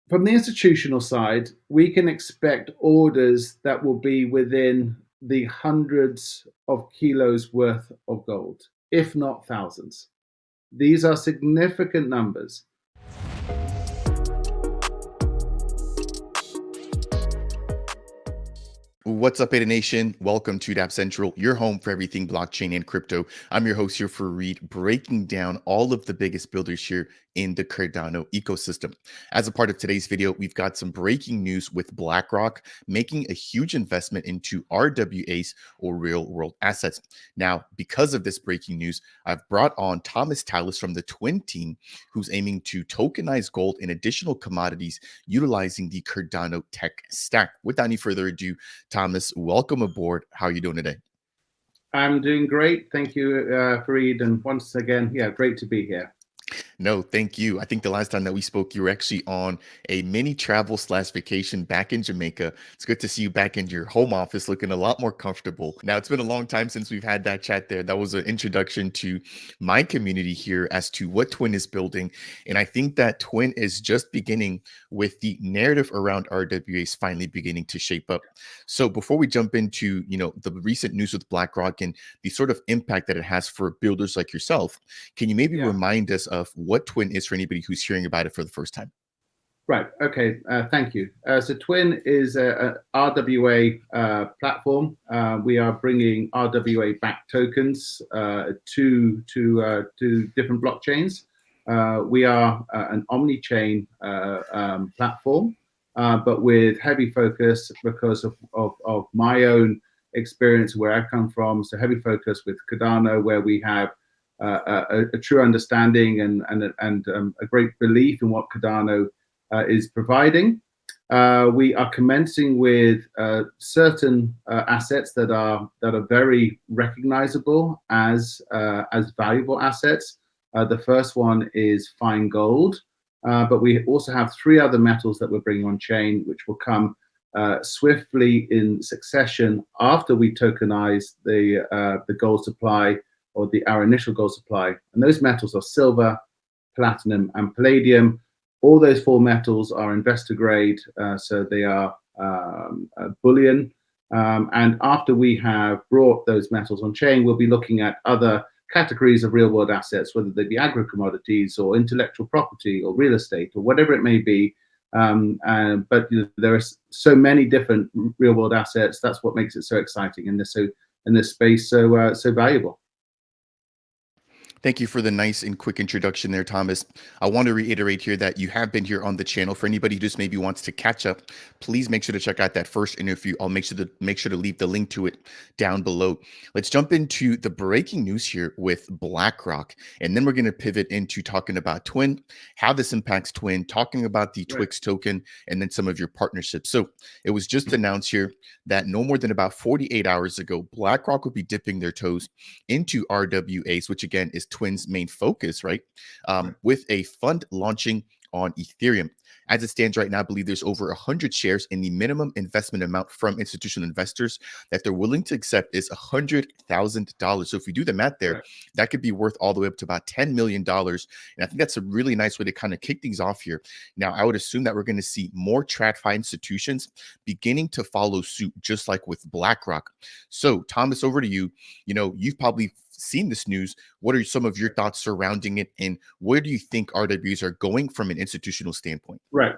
from the institutional side, we can expect orders that will be within the hundreds of kilos worth of gold, if not thousands. These are significant numbers. What's up, Ada Nation? Welcome to Dapp Central, your home for everything blockchain and crypto. I'm your host here for Reed, breaking down all of the biggest builders here in the Cardano ecosystem. As a part of today's video, we've got some breaking news with BlackRock making a huge investment into RWAs, or real world assets. Now, because of this breaking news, I've brought on Thomas Tallis from the Twin team, who's aiming to tokenize gold and additional commodities utilizing the Cardano tech stack. Without any further ado, Thomas, welcome aboard. How are you doing today? I'm doing great. Thank you, Fareed. And once again, yeah, great to be here. No, thank you. I think the last time that we spoke, you were actually on a mini travel/vacation back in Jamaica. It's good to see you back in your home office looking a lot more comfortable. Now, it's been a long time since we've had that chat there. That was an introduction to my community here as to what Twin is building. And I think that Twin is just beginning with the narrative around RWAs finally beginning to shape up. So before we jump into, the recent news with BlackRock and the sort of impact that it has for builders like yourself, can you maybe remind us of what Twin is for anybody who's hearing about it for the first time? Right. Okay. Thank you. So Twin is a RWA platform. We are bringing RWA-backed tokens to different blockchains. We are an omni-chain platform, but with heavy focus because of my own experience where I come from. So heavy focus with Cardano, where we have a true understanding and a great belief in what Cardano is providing. We are commencing with certain assets that are very recognizable as valuable assets. The first one is fine gold, but we also have three other metals that we're bringing on chain, which will come swiftly in succession after we tokenize the gold supply, or our initial gold supply. And those metals are silver, platinum, and palladium. All those four metals are investor grade, so they are bullion. And after we have brought those metals on chain, we'll be looking at other categories of real world assets, whether they be agro commodities or intellectual property or real estate or whatever it may be. But there are so many different real world assets. That's what makes it so exciting in this space, so valuable. Thank you for the nice and quick introduction there, Thomas. I want to reiterate here that you have been here on the channel. For anybody who just maybe wants to catch up, please make sure to check out that first interview. I'll make sure to leave the link to it down below. Let's jump into the breaking news here with BlackRock, and then we're going to pivot into talking about Twin, how this impacts Twin, talking about the Twix token, and then some of your partnerships. So it was just announced here that no more than about 48 hours ago, BlackRock will be dipping their toes into RWAs, which again is Twin's main focus, right? With a fund launching on Ethereum. As it stands right now, I believe there's over 100 shares, and the minimum investment amount from institutional investors that they're willing to accept is $100,000. So if we do the math there, that could be worth all the way up to about $10 million. And I think that's a really nice way to kind of kick things off here. Now, I would assume that we're going to see more TradFi institutions beginning to follow suit, just like with BlackRock. So Thomas, over to you. You've probably seen this news. What are some of your thoughts surrounding it, and where do you think RWAs are going from an institutional standpoint? Right.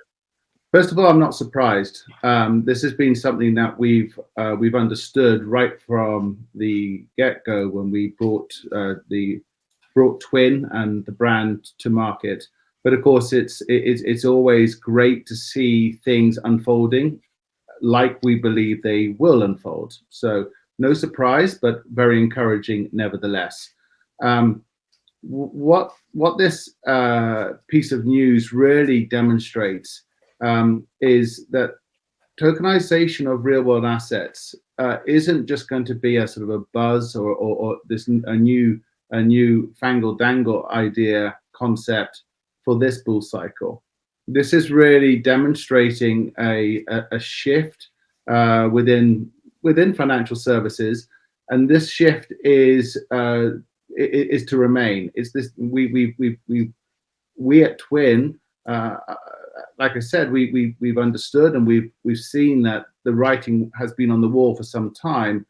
First of all, I'm not surprised. This has been something that we've understood right from the get-go when we brought Twin and the brand to market. But of course, it's always great to see things unfolding like we believe they will unfold. So no surprise, but very encouraging nevertheless. What this piece of news really demonstrates is that tokenization of real world assets isn't just going to be a sort of a buzz or a new fangle dangle idea concept for this bull cycle. This is really demonstrating a shift within financial services, and this shift is to remain. It's this we at Twin, like I said, we've understood and we've seen that the writing has been on the wall for some time,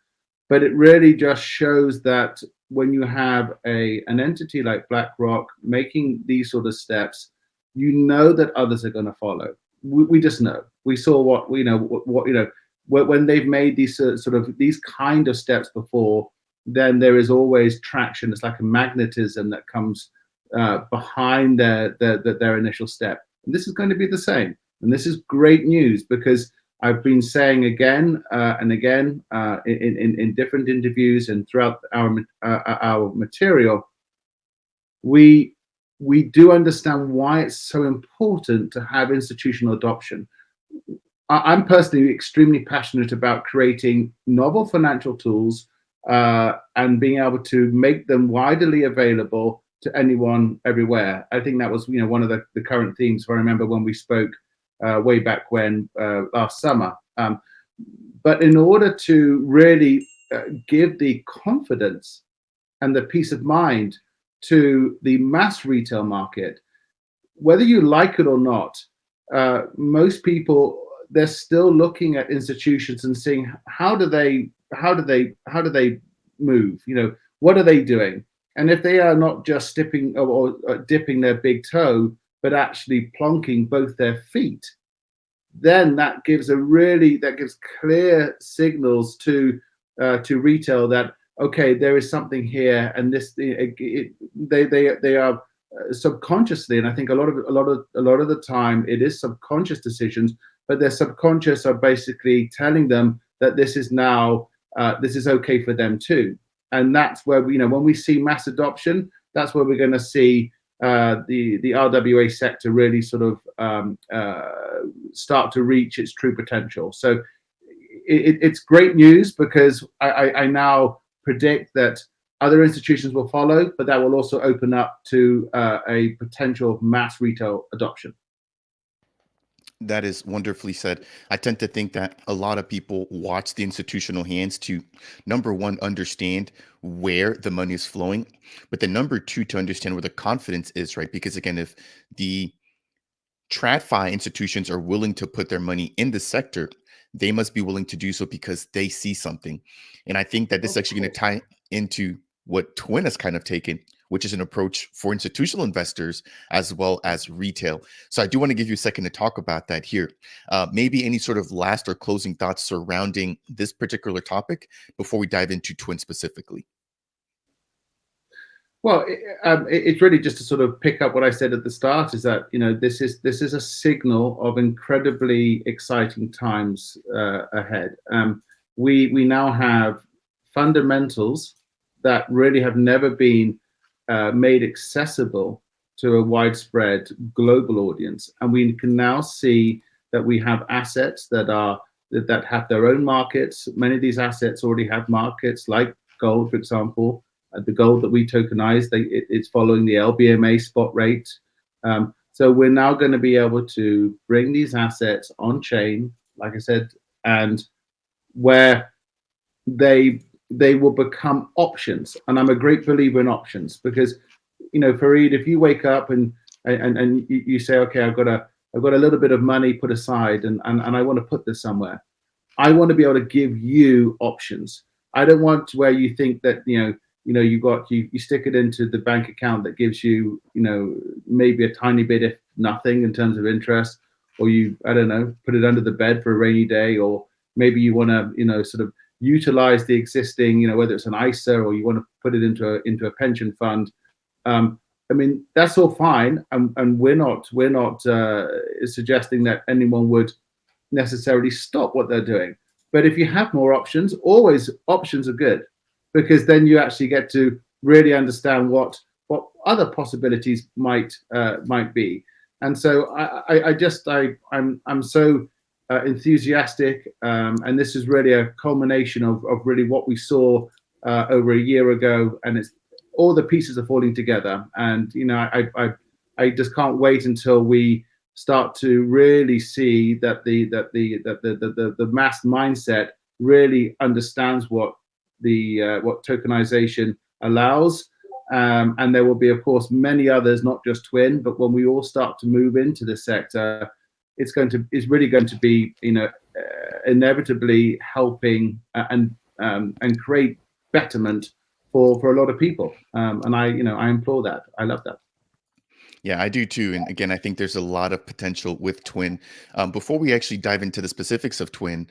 but it really just shows that when you have an entity like BlackRock making these sort of steps, you know that others are going to follow. We just know. We saw when they've made these these kind of steps before, then there is always traction. It's like a magnetism that comes behind their initial step. And this is going to be the same. And this is great news, because I've been saying again and again in different interviews and throughout our material, we do understand why it's so important to have institutional adoption. I'm personally extremely passionate about creating novel financial tools and being able to make them widely available to anyone everywhere. I think that was one of the current themes, if I remember, when we spoke way back when last summer. But in order to really give the confidence and the peace of mind to the mass retail market, whether you like it or not, most people, they're still looking at institutions and seeing how do they move? What are they doing? And if they are not just dipping their big toe, but actually plonking both their feet, then that gives clear signals to retail that, okay, there is something here, and they are subconsciously, and I think a lot of the time it is subconscious decisions, but their subconscious are basically telling them that this is now this is okay for them too. And that's where when we see mass adoption, that's where we're going to see the RWA sector really sort of start to reach its true potential. So it's great news, because I now predict that other institutions will follow, but that will also open up to a potential mass retail adoption. That is wonderfully said. I tend to think that a lot of people watch the institutional hands to, number one, understand where the money is flowing, but then number two, to understand where the confidence is, right? Because again, if the TradFi institutions are willing to put their money in the sector, they must be willing to do so because they see something. And I think that this is actually going to tie into what Twin has kind of taken, which is an approach for institutional investors as well as retail. So I do want to give you a second to talk about that here. Maybe any sort of last or closing thoughts surrounding this particular topic before we dive into Twin specifically. Well, it's really just to sort of pick up what I said at the start, is that this is a signal of incredibly exciting times ahead. We now have fundamentals that really have never been made accessible to a widespread global audience, and we can now see that we have assets that have their own markets. Many of these assets already have markets, like gold, for example. The gold that we tokenize, it's following the LBMA spot rate. So we're now going to be able to bring these assets on chain, like I said, and where they will become options. And I'm a great believer in options, because Fareed, if you wake up and you say, okay, I've got a little bit of money put aside, and I want to put this somewhere, I want to be able to give you options. I don't want to where you think that you stick it into the bank account that gives you maybe a tiny bit, if nothing, in terms of interest, or I don't know, put it under the bed for a rainy day, or maybe you want to sort of utilize the existing, whether it's an ISA, or you want to put it into a pension fund. I mean, that's all fine, and we're not suggesting that anyone would necessarily stop what they're doing. But if you have more options, always options are good, because then you actually get to really understand what other possibilities might be. And so I'm so enthusiastic, and this is really a culmination of really what we saw over a year ago, and it's all the pieces are falling together. And I just can't wait until we start to really see that the mass mindset really understands what tokenization allows, and there will be, of course, many others, not just Twin, but when we all start to move into this sector, is really going to be, inevitably helping and create betterment for a lot of people. And I implore that. I love that. Yeah, I do too. And again, I think there's a lot of potential with Twin. Before we actually dive into the specifics of Twin,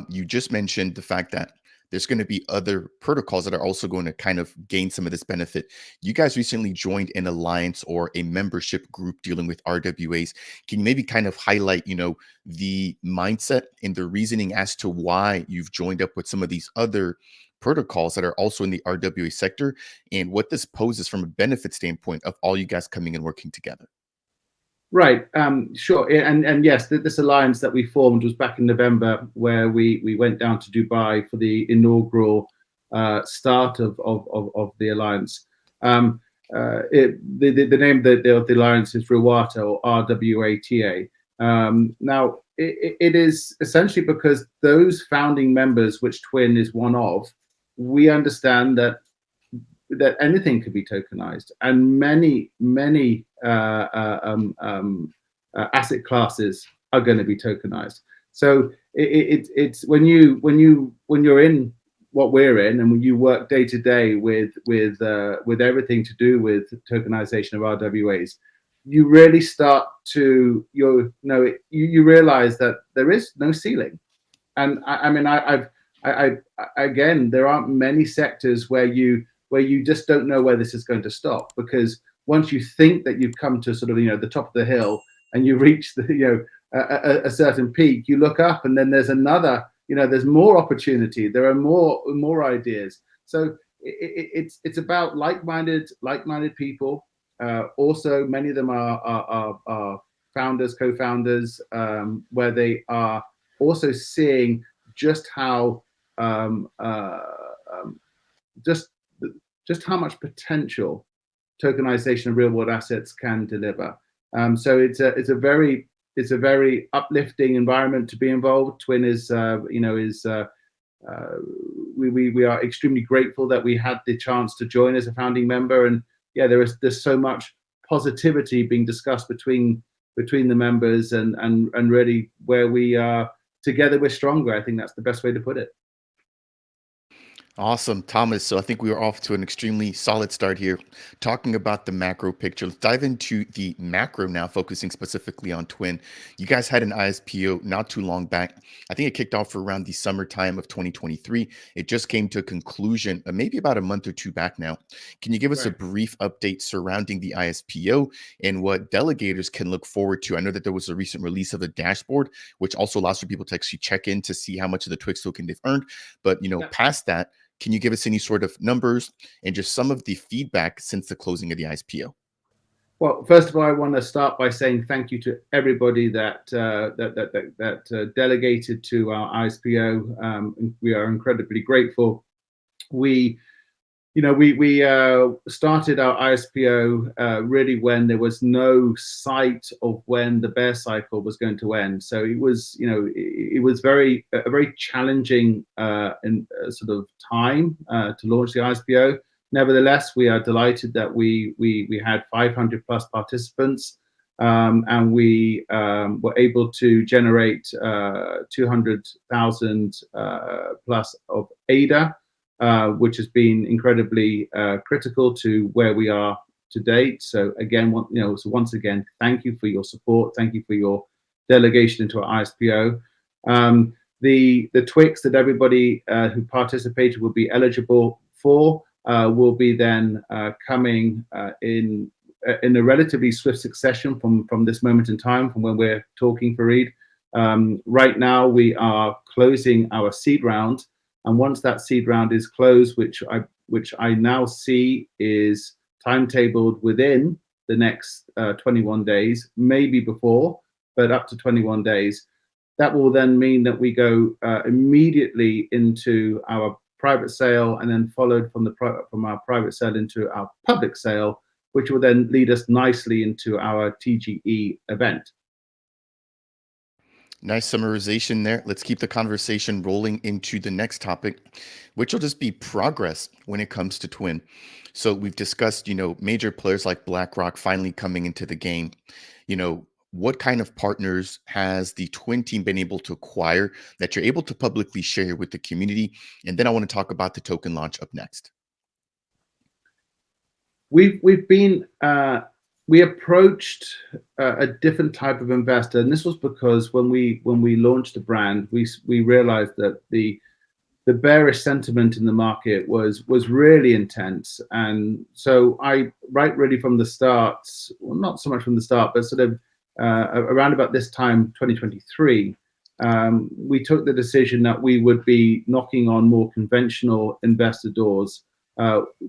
you just mentioned the fact that there's going to be other protocols that are also going to kind of gain some of this benefit. You guys recently joined an alliance or a membership group dealing with RWAs. Can you maybe kind of highlight, the mindset and the reasoning as to why you've joined up with some of these other protocols that are also in the RWA sector, and what this poses from a benefit standpoint of all you guys coming and working together? Right. Sure. And yes, this alliance that we formed was back in November, where we went down to Dubai for the inaugural start of the alliance. The name of the alliance is RWATA, or RWATA. Now, it is essentially because those founding members, which Twin is one of, we understand that anything could be tokenized, and many asset classes are going to be tokenized. So it's when you're in what we're in, and when you work day to day with everything to do with tokenization of RWAs, you really start to you realize that there is no ceiling. And I again, there aren't many sectors where you just don't know where this is going to stop, because once you think that you've come to sort of the top of the hill and you reach the a certain peak, you look up and then there's another, there's more opportunity, there are more ideas. So it's about like-minded people. Also, many of them are founders, co-founders, where they are also seeing just how just how much potential tokenization of real world assets can deliver. So it's a very uplifting environment to be involved. Twin is we are extremely grateful that we had the chance to join as a founding member. And yeah, there's so much positivity being discussed between the members, and really, where we are together we're stronger. I think that's the best way to put it. Awesome, Thomas. So I think we are off to an extremely solid start here, talking about the macro picture. Let's dive into the macro now, focusing specifically on Twin. You guys had an ISPO not too long back. I think it kicked off around the summertime of 2023. It just came to a conclusion maybe about a month or two back now. Can you give us a brief update surrounding the ISPO and what delegators can look forward to? I know that there was a recent release of a dashboard, which also allows for people to actually check in to see how much of the Twix token they've earned. But, past that, can you give us any sort of numbers and just some of the feedback since the closing of the ISPO? Well, first of all, I want to start by saying thank you to everybody that delegated to our ISPO. We are incredibly grateful. We started our ISPO really when there was no sight of when the bear cycle was going to end. So it was, it was a very challenging sort of time to launch the ISPO. Nevertheless, we are delighted that we had 500 plus participants, and we were able to generate 200,000 plus of ADA. Which has been incredibly critical to where we are to date. So again, once again, thank you for your support. Thank you for your delegation into our ISPO. The Twix that everybody who participated will be eligible for will be then coming in a relatively swift succession from this moment in time, from when we're talking, Fareed. Right now, we are closing our seed round. And once that seed round is closed, which I now see is timetabled within the next 21 days, maybe before, but up to 21 days, that will then mean that we go immediately into our private sale, and then followed from our private sale into our public sale, which will then lead us nicely into our TGE event. Nice summarization there. Let's keep the conversation rolling into the next topic, which will just be progress when it comes to Twin. So we've discussed, major players like BlackRock finally coming into the game. what kind of partners has the Twin team been able to acquire that you're able to publicly share with the community? And then I want to talk about the token launch up next. We've been we approached a different type of investor, and this was because when we launched the brand, we realized that the bearish sentiment in the market was really intense. And so right really from the start, well, not so much from the start, but sort of around about this time, 2023, we took the decision that we would be knocking on more conventional investor doors.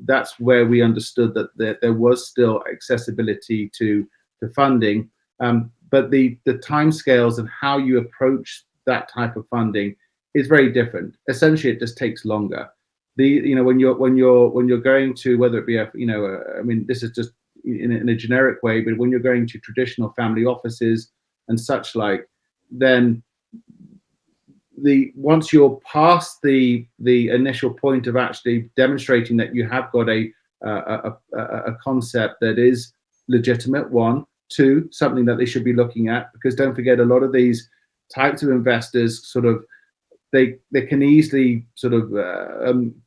That's where we understood that there was still accessibility to funding, but the timescales and how you approach that type of funding is very different. Essentially, it just takes longer. When you're going to, whether it be I mean, this is just in a generic way, but when you're going to traditional family offices and such like, then once you're past the initial point of actually demonstrating that you have got a concept that is legitimate, one, two, something that they should be looking at, because don't forget, a lot of these types of investors sort of they can easily sort of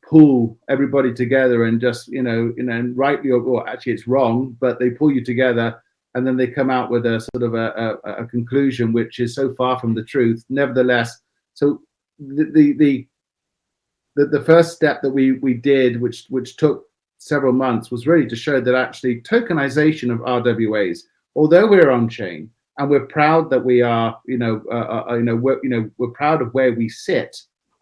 pull everybody together and just and rightly or actually it's wrong, but they pull you together and then they come out with a sort of a conclusion which is so far from the truth. Nevertheless, so the first step that we did, which took several months, was really to show that actually tokenization of RWAs, although we're on chain and we're proud that we are, we're proud of where we sit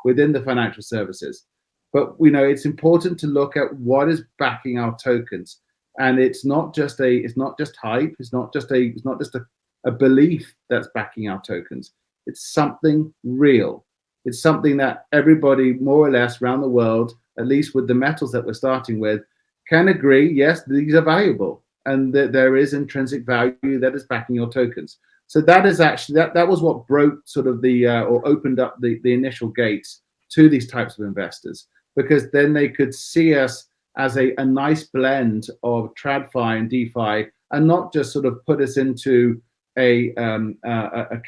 within the financial services, but it's important to look at what is backing our tokens, and it's not just hype, it's not just a belief that's backing our tokens. It's something real. It's something that everybody, more or less, around the world, at least with the metals that we're starting with, can agree, yes, these are valuable, and that there is intrinsic value that is backing your tokens. So that is actually, that was what broke sort of or opened up the initial gates to these types of investors, because then they could see us as a nice blend of TradFi and DeFi, and not just sort of put us into a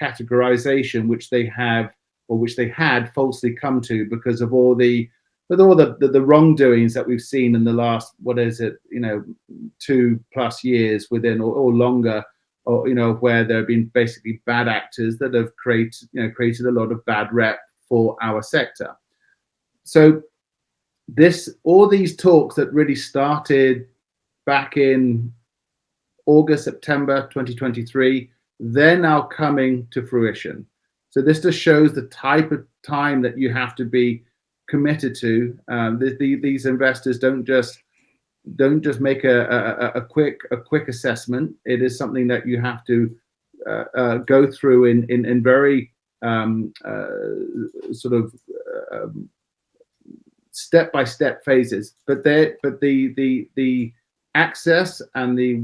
categorization which they have, or which they had falsely come to because of all the wrongdoings that we've seen in the last, 2+ years within or longer, or where there have been basically bad actors that have created a lot of bad rep for our sector. So all these talks that really started back in August, September 2023, they're now coming to fruition. So this just shows the type of time that you have to be committed to. These investors don't just make a quick assessment. It is something that you have to go through in very sort of step-by-step phases. But the access and the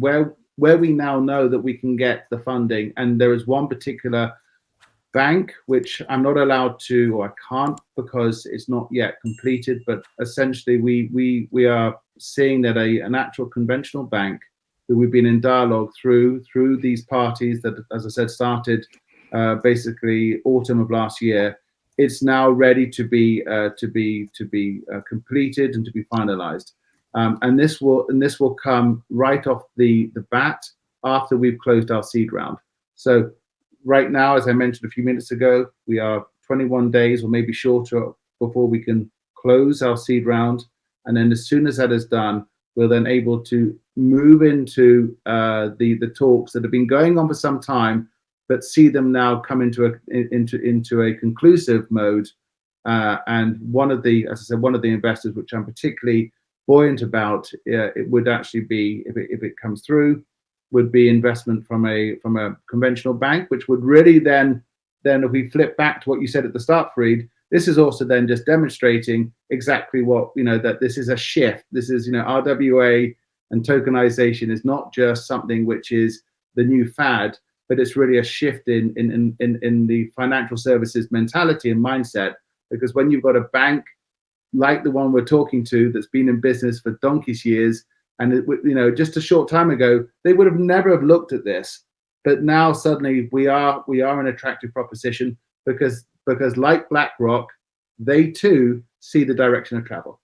where we now know that we can get the funding, and there is one particular bank which I'm not allowed to, or I can't because it's not yet completed, but essentially we are seeing that an actual conventional bank who we've been in dialogue through these parties that, as I said, started basically autumn of last year. It's now ready to be completed and to be finalized. And this will come right off the bat after we've closed our seed round. So right now, as I mentioned a few minutes ago, we are 21 days or maybe shorter before we can close our seed round. And then as soon as that is done, we're then able to move into the talks that have been going on for some time, but see them now come into a conclusive mode. And one of the investors, which I'm particularly buoyant about, it would actually be, if it comes through, would be investment from a conventional bank, which would really then if we flip back to what you said at the start, Fareed, this is also then just demonstrating exactly what, that this is a shift. This is, RWA and tokenization is not just something which is the new fad, but it's really a shift in the financial services mentality and mindset. Because when you've got a bank like the one we're talking to that's been in business for donkey's years, and just a short time ago, they would have never have looked at this. But now suddenly we are an attractive proposition because like BlackRock, they too see the direction of travel.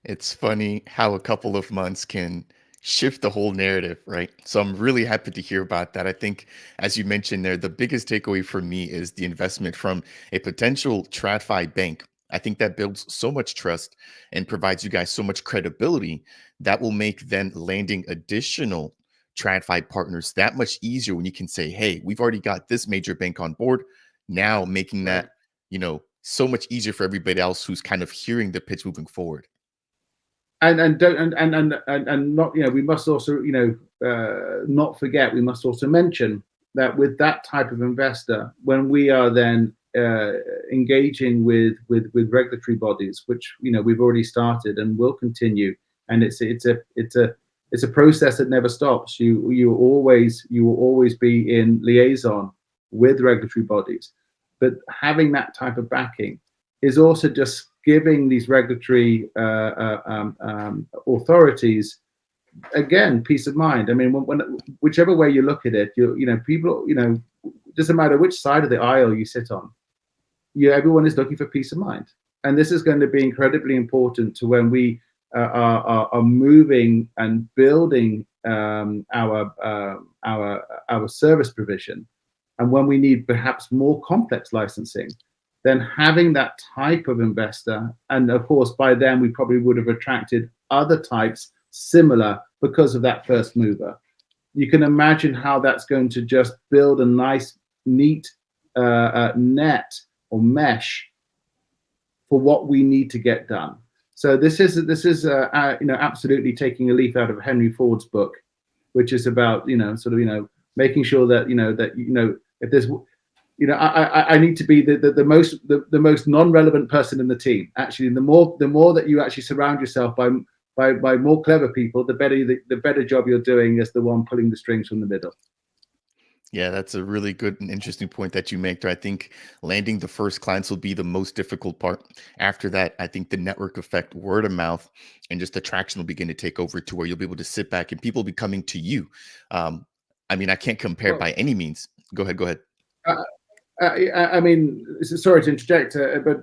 It's funny how a couple of months can shift the whole narrative, right? So I'm really happy to hear about that. I think, as you mentioned there, the biggest takeaway for me is the investment from a potential TradFi bank. I think that builds so much trust and provides you guys so much credibility that will make then landing additional TradFi partners that much easier when you can say, hey, we've already got this major bank on board. Now making Right. that, so much easier for everybody else who's kind of hearing the pitch moving forward. And don't and not, we must also, not forget, we must also mention that with that type of investor, when we are then engaging with regulatory bodies, which we've already started and will continue, and it's a process that never stops. You will always be in liaison with regulatory bodies, but having that type of backing is also just giving these regulatory authorities, again, peace of mind. I mean, whichever way you look at it, people, doesn't matter which side of the aisle you sit on, everyone is looking for peace of mind, and this is going to be incredibly important to when we are moving and building our service provision, and when we need perhaps more complex licensing. Then having that type of investor, and of course by then we probably would have attracted other types similar because of that first mover. You can imagine how that's going to just build a nice, neat net or mesh for what we need to get done. So this is absolutely taking a leaf out of Henry Ford's book, which is about making sure that if there's I need to be the most non-relevant person in the team. Actually, the more that you actually surround yourself by more clever people, the better job you're doing as the one pulling the strings from the middle. Yeah, that's a really good and interesting point that you make there. I think landing the first clients will be the most difficult part. After that, I think the network effect, word of mouth, and just the traction will begin to take over to where you'll be able to sit back and people will be coming to you. I mean, I can't compare Well, by any means. Go ahead. Go ahead. I mean, sorry to interject, but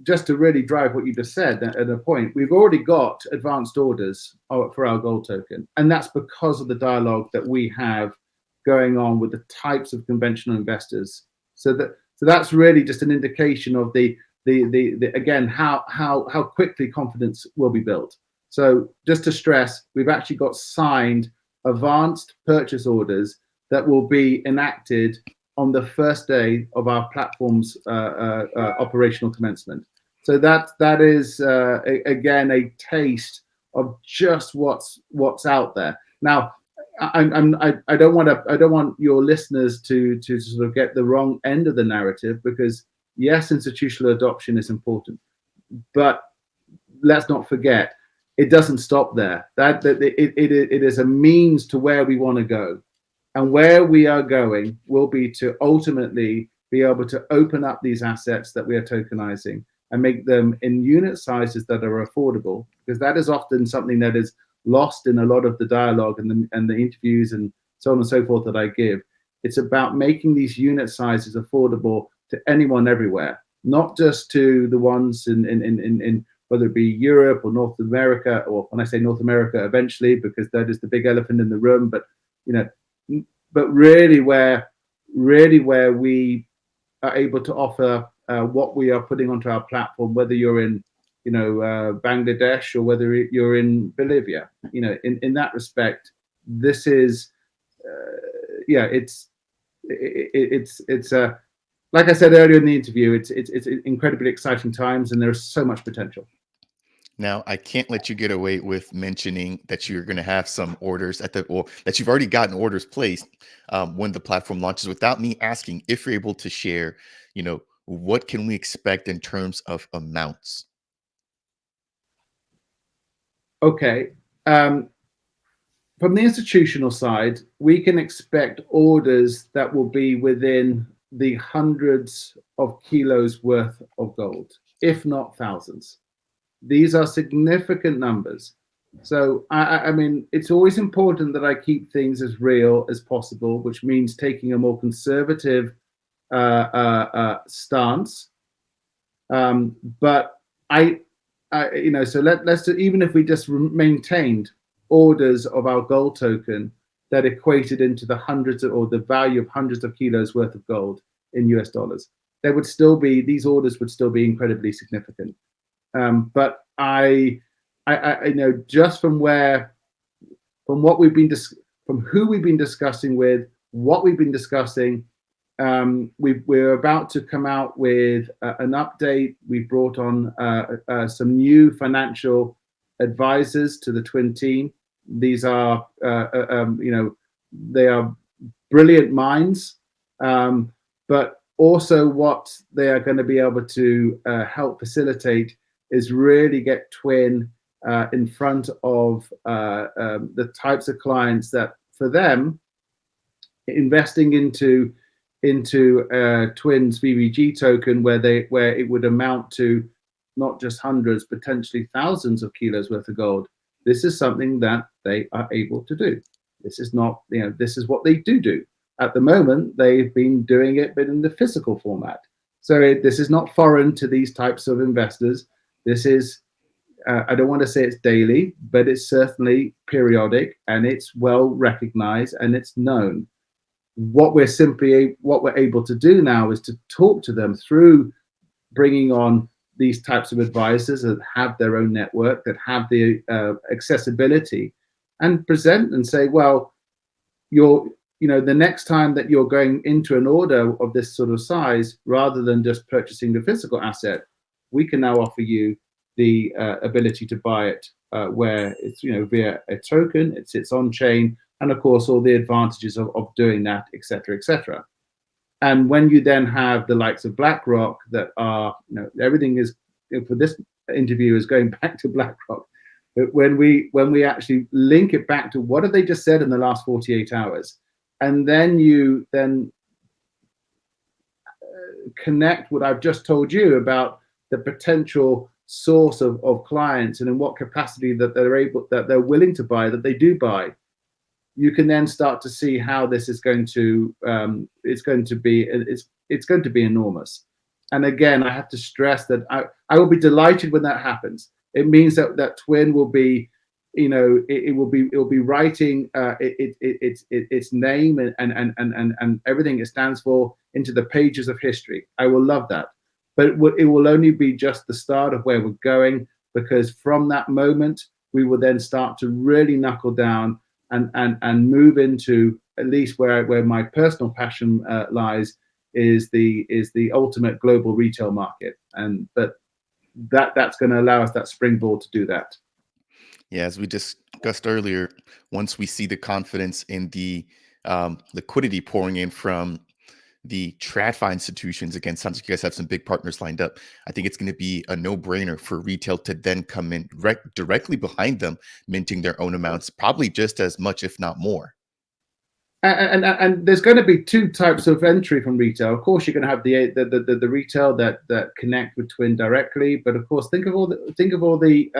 just to really drive what you just said at a point, we've already got advanced orders for our gold token, and that's because of the dialogue that we have going on with the types of conventional investors. So that's really just an indication of the again how quickly confidence will be built. So just to stress, we've actually got signed advanced purchase orders that will be enacted on the first day of our platform's operational commencement. So that is again a taste of just what's out there. Now, I don't want your listeners to sort of get the wrong end of the narrative, because yes, institutional adoption is important, but let's not forget it doesn't stop there. That it is a means to where we want to go. And where we are going will be to ultimately be able to open up these assets that we are tokenizing and make them in unit sizes that are affordable, because that is often something that is lost in a lot of the dialogue and the interviews and so on and so forth that I give. It's about making these unit sizes affordable to anyone everywhere, not just to the ones in whether it be Europe or North America, or when I say North America eventually, because that is the big elephant in the room, but really where we are able to offer what we are putting onto our platform, whether you're in Bangladesh or whether you're in Bolivia, in that respect, this is it's like I said earlier in the interview, it's incredibly exciting times, and there's so much potential. Now, I can't let you get away with mentioning that you're going to have some orders or that you've already gotten orders placed when the platform launches, without me asking if you're able to share, what can we expect in terms of amounts? Okay. From the institutional side, we can expect orders that will be within the hundreds of kilos worth of gold, if not thousands. These are significant numbers. So I mean, it's always important that I keep things as real as possible, which means taking a more conservative stance. But you know, so let's even if we just maintained orders of our gold token that equated into the hundreds of, or the value of hundreds of kilos worth of gold in US dollars, there would still be, these orders would still be incredibly significant. But you know, just from what we've been from who we've been discussing with, what we've been discussing, we're about to come out with an update. We've brought on some new financial advisors to the Twin team. These are, you know, they are brilliant minds, but also what they are going to be able to help facilitate is really get Twin in front of the types of clients that, for them, investing into Twin's VVG token, where it would amount to not just hundreds, potentially thousands of kilos worth of gold. This is something that they are able to do. This is not, you know, this is what they do. At the moment, they've been doing it, but in the physical format. So this is not foreign to these types of investors. This is, I don't want to say it's daily, but it's certainly periodic, and it's well recognized and it's known. What we're able to do now is to talk to them through bringing on these types of advisors that have their own network, that have the accessibility, and present and say, well, you know, the next time that you're going into an order of this sort of size, rather than just purchasing the physical asset, we can now offer you the ability to buy it where it's, you know, via a token, it sits on chain, and of course all the advantages of doing that, etc., etc. And when you then have the likes of BlackRock that are, you know, everything is, you know, for this interview is going back to BlackRock. But when we actually link it back to what have they just said in the last 48 hours, and then you connect what I've just told you about the potential source of clients and in what capacity that they're willing to buy, that they do buy, you can then start to see how this is going to it's going to be enormous. And again, I have to stress that I will be delighted when that happens. It means that Twin will be, you know, it will be writing its name and everything it stands for into the pages of history. I will love that, but it will only be just the start of where we're going, because from that moment we will then start to really knuckle down and move into, at least where my personal passion lies, is the ultimate global retail market. And but that's going to allow us that springboard to do that. Yeah, as we discussed earlier, once we see the confidence in the liquidity pouring in from the TradFi institutions, again, sounds like you guys have some big partners lined up. I think it's going to be a no-brainer for retail to then come in directly behind them, minting their own amounts, probably just as much, if not more. And there's going to be two types of entry from retail. Of course, you're going to have the retail that connect with Twin directly, but of course, think of all the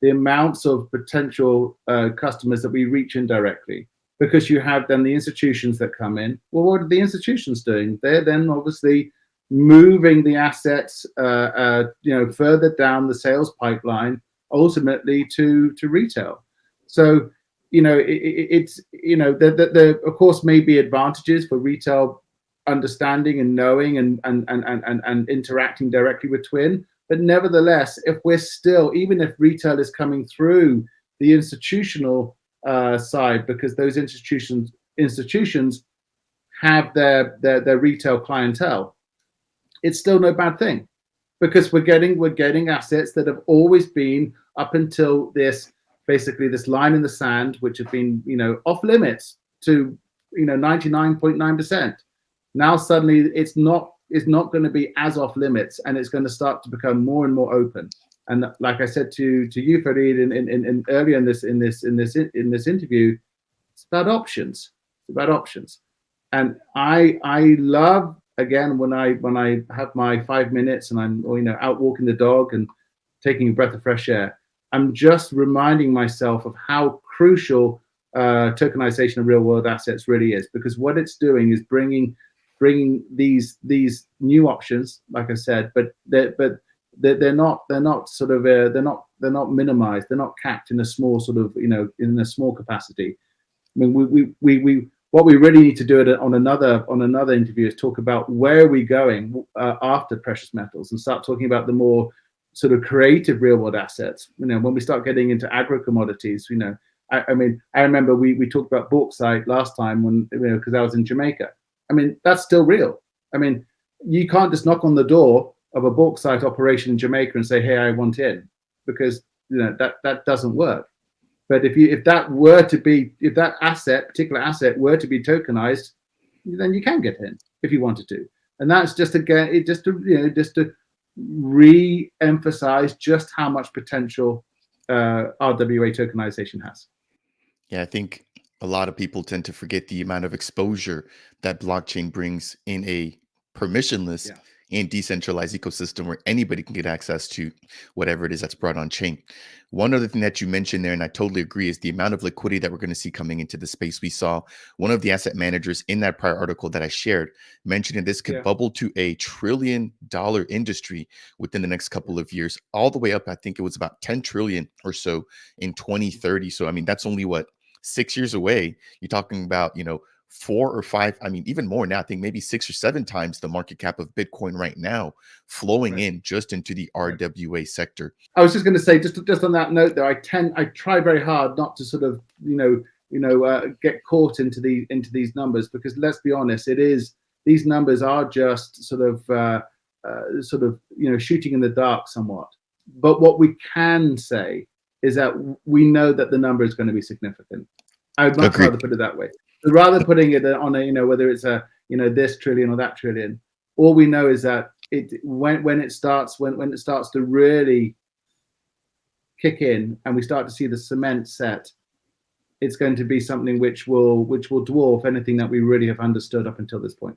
amounts of potential customers that we reach indirectly, because you have then the institutions that come in. Well, what are the institutions doing? They're then obviously moving the assets, you know, further down the sales pipeline, ultimately to retail. So, you know, it's, you know, there of course may be advantages for retail understanding and knowing and interacting directly with Twin. But nevertheless, if we're still, even if retail is coming through the institutional side, because those institutions have their retail clientele, it's still no bad thing, because we're getting assets that have always been, up until this, basically this line in the sand, which have been, you know, off limits to, you know, 99.9%. Now suddenly it's not going to be as off limits, and it's going to start to become more and more open. And like I said to you, Farid, in earlier in this interview, it's about options. It's about options. And I love, again, when I have my 5 minutes and I'm, you know, out walking the dog and taking a breath of fresh air. I'm just reminding myself of how crucial tokenization of real world assets really is, because what it's doing is bringing these new options, like I said, but they're not sort of they're not minimized, they're not capped in a small sort of, you know, in a small capacity. I mean, we what we really need to do on another interview is talk about where are we going after precious metals, and start talking about the more sort of creative real world assets. You know, when we start getting into agro commodities, you know, I mean, I remember we talked about bauxite last time when, you know, because I was in Jamaica. I mean, that's still real. I mean, you can't just knock on the door of a bauxite operation in Jamaica and say, "Hey, I want in," because, you know, that doesn't work. But if that were to be, if that particular asset were to be tokenized, then you can get in if you wanted to. And that's just, again, just to re-emphasize just how much potential RWA tokenization has. Yeah, I think a lot of people tend to forget the amount of exposure that blockchain brings in a permissionless Yeah. and decentralized ecosystem where anybody can get access to whatever it is that's brought on chain. One other thing that you mentioned there, and I totally agree, is the amount of liquidity that we're going to see coming into the space. We saw one of the asset managers in that prior article that I shared mentioning this could Yeah. bubble to $1 trillion industry within the next couple of years, all the way up. I think it was about 10 trillion or so in 2030. So, I mean, that's only what, 6 years away. You're talking about, you know, 4 or 5, I mean, even more now. I think maybe 6 or 7 times the market cap of Bitcoin right now flowing in just into the RWA sector. I was just going to say, just on that note, though, I try very hard not to sort of, get caught into these numbers, because let's be honest, these numbers are just sort of shooting in the dark somewhat. But what we can say is that we know that the number is going to be significant. I would much rather put it that way. So rather putting it on a, whether it's a, this trillion or that trillion, all we know is that when it starts to really kick in and we start to see the cement set, it's going to be something which will dwarf anything that we really have understood up until this point.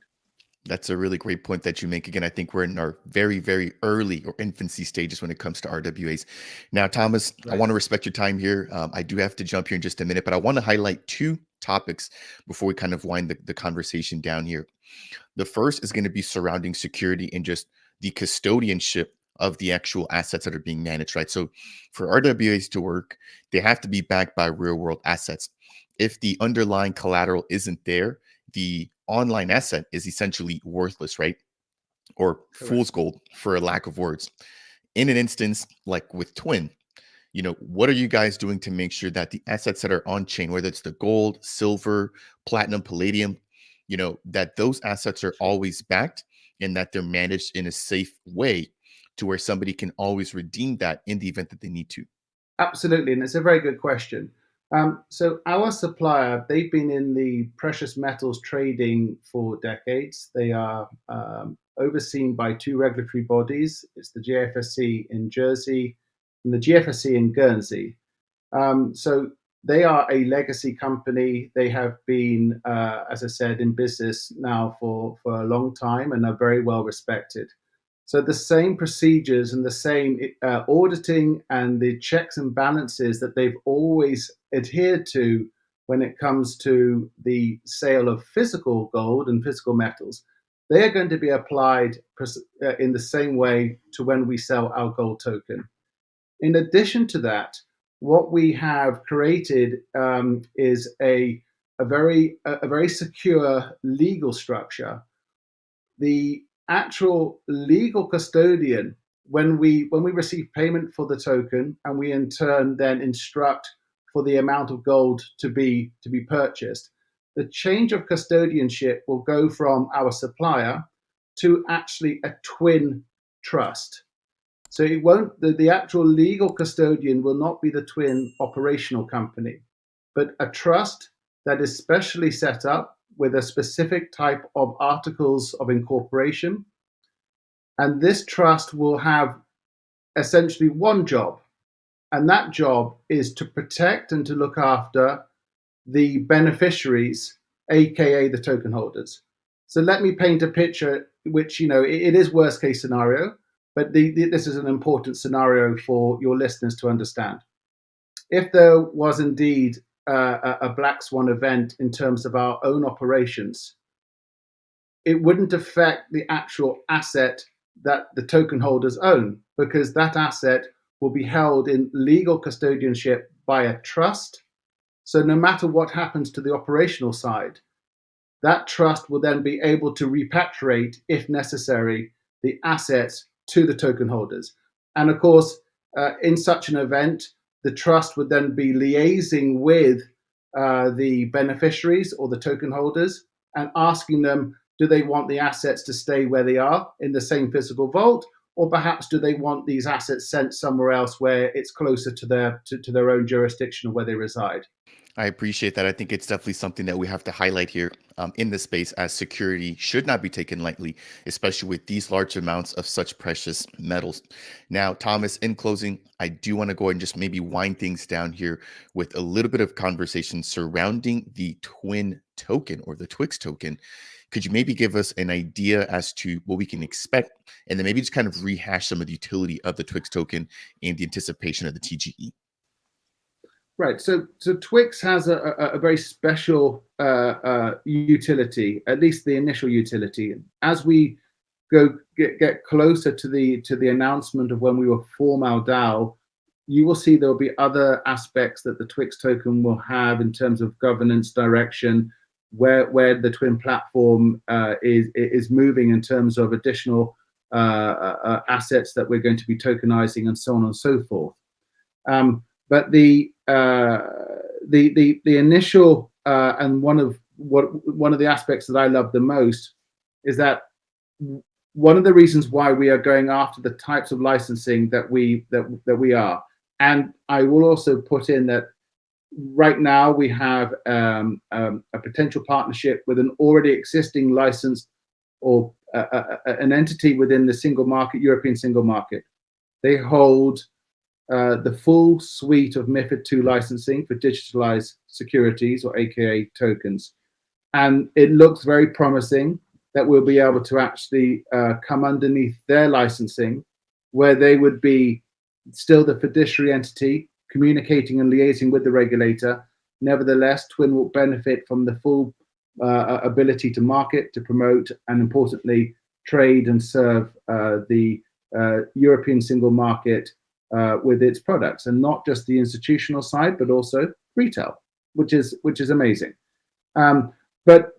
That's a really great point that you make. Again, I think we're in our very, very early or infancy stages when it comes to RWAs. Now, Thomas, I want to respect your time here. I do have to jump here in just a minute, but I want to highlight 2 topics before we kind of wind the conversation down here. The first is going to be surrounding security and just the custodianship of the actual assets that are being managed, right? So for RWAs to work, they have to be backed by real world assets. If the underlying collateral isn't there, the online asset is essentially worthless, right? Or fool's gold, for a lack of words. In an instance like with Twin, you know, what are you guys doing to make sure that the assets that are on chain, whether it's the gold, silver, platinum, palladium, you know, that those assets are always backed and that they're managed in a safe way to where somebody can always redeem that in the event that they need to? Absolutely, and it's a very good question. So our supplier, they've been in the precious metals trading for decades. They are overseen by 2 regulatory bodies. It's the GFSC in Jersey and the GFSC in Guernsey. So they are a legacy company. They have been, as I said, in business now for a long time and are very well respected. So the same procedures and the same auditing and the checks and balances that they've always adhered to when it comes to the sale of physical gold and physical metals, they are going to be applied in the same way to when we sell our gold token. In addition to that, what we have created is a very secure legal structure. The actual legal custodian, when we receive payment for the token and we in turn then instruct for the amount of gold to be purchased, the change of custodianship will go from our supplier to actually a twin trust. So it won't, the actual legal custodian will not be the twin operational company, but a trust that is specially set up with a specific type of articles of incorporation. And this trust will have essentially one job, and that job is to protect and to look after the beneficiaries, aka the token holders. So let me paint a picture, which, it is worst case scenario, but this is an important scenario for your listeners to understand. If there was indeed a black swan event in terms of our own operations, it wouldn't affect the actual asset that the token holders own, because that asset will be held in legal custodianship by a trust. So no matter what happens to the operational side, that trust will then be able to repatriate, if necessary, the assets to the token holders. And of course, in such an event, the trust would then be liaising with the beneficiaries or the token holders and asking them, do they want the assets to stay where they are in the same physical vault, or perhaps do they want these assets sent somewhere else where it's closer to their own jurisdiction or where they reside? I appreciate that. I think it's definitely something that we have to highlight here in this space, as security should not be taken lightly, especially with these large amounts of such precious metals. Now, Thomas, in closing, I do want to go ahead and just maybe wind things down here with a little bit of conversation surrounding the Twin token, or the TWIX token. Could you maybe give us an idea as to what we can expect, and then maybe just kind of rehash some of the utility of the TWIX token and the anticipation of the TGE? Right. So TWIX has a very special utility, at least the initial utility. As we get closer to the announcement of when we will form our DAO, you will see there will be other aspects that the TWIX token will have in terms of governance direction, where the Twin platform is moving in terms of additional assets that we're going to be tokenizing, and so on and so forth. But the initial and one of the aspects that I love the most is that one of the reasons why we are going after the types of licensing that we are, and I will also put in that right now we have a potential partnership with an already existing licensed or an entity within the single market, European single market. They hold the full suite of MiFID II licensing for digitalized securities, or AKA tokens. And it looks very promising that we'll be able to actually come underneath their licensing, where they would be still the fiduciary entity communicating and liaising with the regulator. Nevertheless, Twin will benefit from the full ability to market, to promote, and importantly, trade and serve the European single market with its products, and not just the institutional side, but also retail, which is amazing. But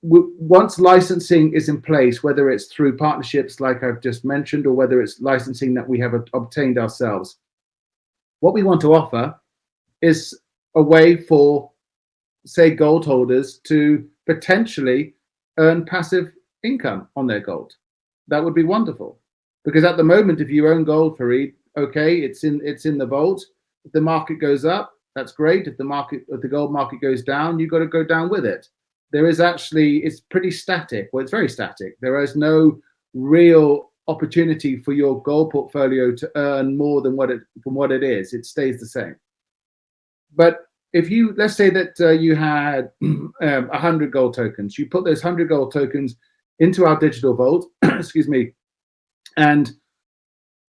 once licensing is in place, whether it's through partnerships like I've just mentioned, or whether it's licensing that we have obtained ourselves, what we want to offer is a way for, say, gold holders to potentially earn passive income on their gold. That would be wonderful. Because at the moment, if you own gold, Fareed, okay, it's in the vault. If the market goes up, that's great. If the gold market goes down, you've got to go down with it. There is actually, it's pretty static. Well, it's very static. There is no real opportunity for your gold portfolio to earn more than what it is. It stays the same. But if you, let's say that you had 100 gold tokens, you put those 100 gold tokens into our digital vault, excuse me, and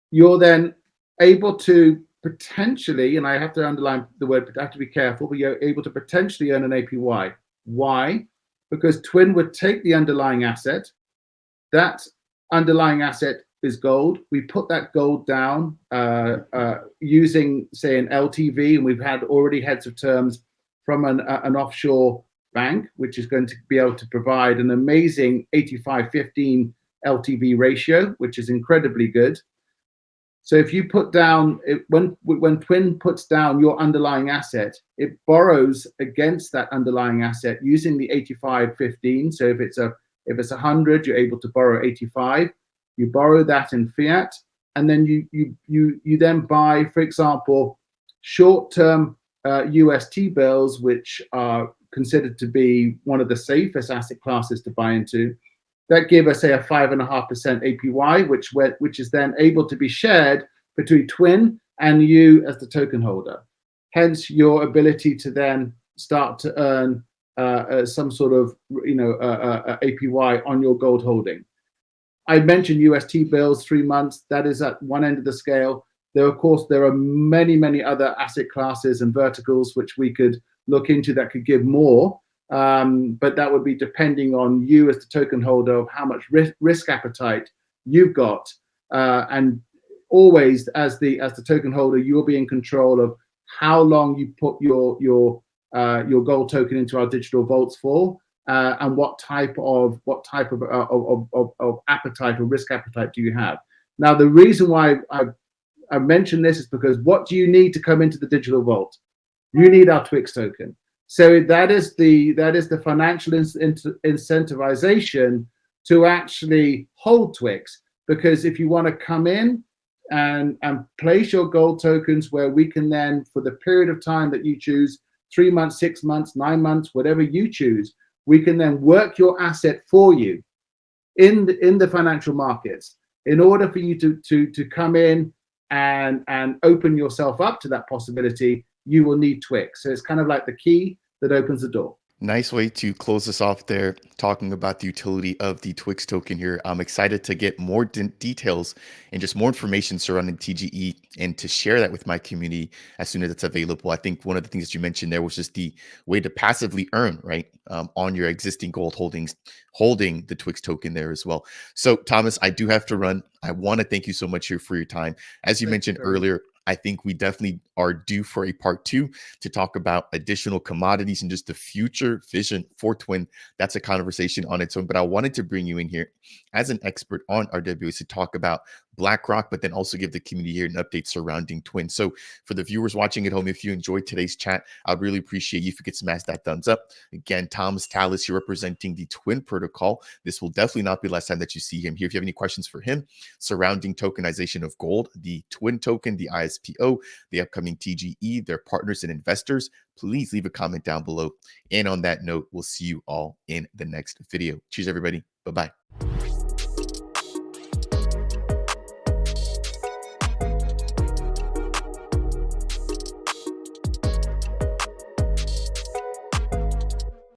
you're then able to potentially, and I have to underline the word, I have to be careful, but you're able to potentially earn an APY. Why? Because Twin would take the underlying asset. That underlying asset is gold. We put that gold down using, say, an LTV, and we've had already heads of terms from an offshore bank, which is going to be able to provide an amazing 85-15 LTV ratio, which is incredibly good. So if you put down, when Twin puts down your underlying asset, it borrows against that underlying asset using the 85-15. So if it's 100, you're able to borrow 85. You borrow that in fiat, and then you then buy, for example, short-term UST bills, which are considered to be one of the safest asset classes to buy into. That give us, say, a 5.5% APY, which is then able to be shared between Twin and you as the token holder. Hence, your ability to then start to earn some sort of APY on your gold holding. I mentioned UST bills, 3 months. That is at one end of the scale. Of course, there are many other asset classes and verticals which we could look into that could give more. But that would be depending on you as the token holder of how much risk appetite you've got. And always, as the token holder, you'll be in control of how long you put your gold token into our digital vaults for. And what type of appetite or risk appetite do you have? Now, the reason why I mentioned this is because what do you need to come into the digital vault? You need our TWIX token. So that is the financial incentivization to actually hold TWIX. Because if you want to come in and place your gold tokens where we can then, for the period of time that you choose, 3 months, 6 months, 9 months, whatever you choose, we can then work your asset for you in the financial markets. In order for you to come in and open yourself up to that possibility, you will need TWIX. So it's kind of like the key that opens the door. Nice way to close us off there, talking about the utility of the TWIX token here. I'm excited to get more details and just more information surrounding TGE and to share that with my community as soon as it's available. I think one of the things that you mentioned there was just the way to passively earn, right, on your existing gold holdings, holding the TWIX token there as well. So, Thomas, I do have to run. I want to thank you so much here for your time. As you mentioned earlier, I think we definitely are due for a part 2 to talk about additional commodities and just the future vision for Twin. That's a conversation on its own, but I wanted to bring you in here as an expert on RWAs to talk about BlackRock, but then also give the community here an update surrounding Twin. So for the viewers watching at home, if you enjoyed today's chat, I'd really appreciate you if you could smash that thumbs up. Again, Thomas Tallis here representing the Twin protocol. This will definitely not be the last time that you see him here. If you have any questions for him surrounding tokenization of gold, the Twin token, the ISPO, the upcoming TGE, their partners and investors, please leave a comment down below. And on that note, we'll see you all in the next video. Cheers, everybody. Bye-bye.